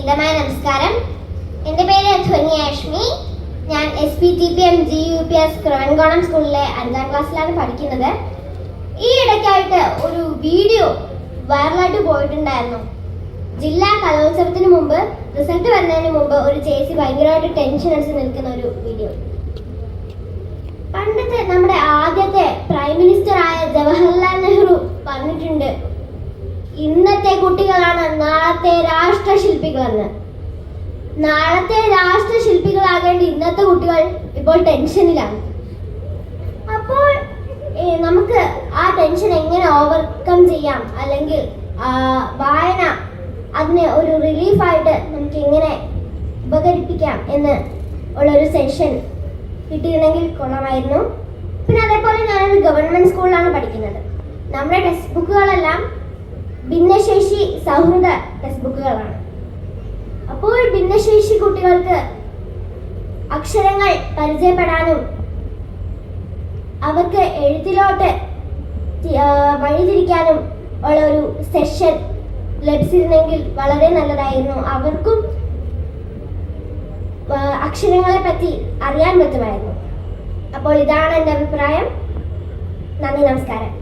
വിനീതമായ നമസ്കാരം. എൻ്റെ പേര് ധ്വനി ആഷ്മി. ഞാൻ SPTPM GUPS ക്രവൻകോണം സ്കൂളിലെ 5ാം ക്ലാസ്സിലാണ് പഠിക്കുന്നത്. ഈ ഇടയ്ക്കായിട്ട് ഒരു വീഡിയോ വൈറലായിട്ട് പോയിട്ടുണ്ടായിരുന്നു. ജില്ലാ കലോത്സവത്തിന് മുമ്പ്, റിസൾട്ട് വരുന്നതിന് മുമ്പ് ഒരു ചേച്ചി ഭയങ്കരമായിട്ട് ടെൻഷൻ അടിച്ച് നിൽക്കുന്ന ഒരു വീഡിയോ. പണ്ടത്തെ നമ്മുടെ ആദ്യത്തെ പ്രൈം മിനിസ്റ്റർ ആയ ജവഹർലാൽ നെഹ്റു പറഞ്ഞിട്ടുണ്ട്, ഇന്നത്തെ കുട്ടികളാണ് നാളത്തെ രാഷ്ട്രശില്പികളെന്ന്. നാളത്തെ രാഷ്ട്രശില്പികളാകേണ്ട ഇന്നത്തെ കുട്ടികൾ ഇപ്പോൾ ടെൻഷനിലാണ്. അപ്പോൾ നമുക്ക് ആ ടെൻഷൻ എങ്ങനെ ഓവർകം ചെയ്യാം, അല്ലെങ്കിൽ വായന അതിനെ ഒരു റിലീഫായിട്ട് നമുക്ക് എങ്ങനെ ഉപകരിപ്പിക്കാം എന്ന് ഉള്ളൊരു സെഷൻ കിട്ടിയിരുന്നെങ്കിൽ കൊള്ളാമായിരുന്നു. പിന്നെ അതേപോലെ ഞാനൊരു ഗവൺമെൻറ് സ്കൂളിലാണ് പഠിക്കുന്നത്. നമ്മുടെ ടെക്സ്റ്റ് ബുക്കുകളെല്ലാം ഭിന്നശേഷി സൗഹൃദ ടെക്സ്റ്റ് ബുക്കുകളാണ്. അപ്പോൾ ഭിന്നശേഷി കുട്ടികൾക്ക് അക്ഷരങ്ങൾ പരിചയപ്പെടാനും അവർക്ക് എഴുത്തിലോട്ട് വഴിതിരിക്കാനും ഉള്ള ഒരു സെഷൻ ലഭിച്ചിരുന്നെങ്കിൽ വളരെ നല്ലതായിരുന്നു. അവർക്കും അക്ഷരങ്ങളെ പറ്റി അറിയാൻ പറ്റുമായിരുന്നു. അപ്പോൾ ഇതാണ് എൻ്റെ അഭിപ്രായം. നന്ദി, നമസ്കാരം.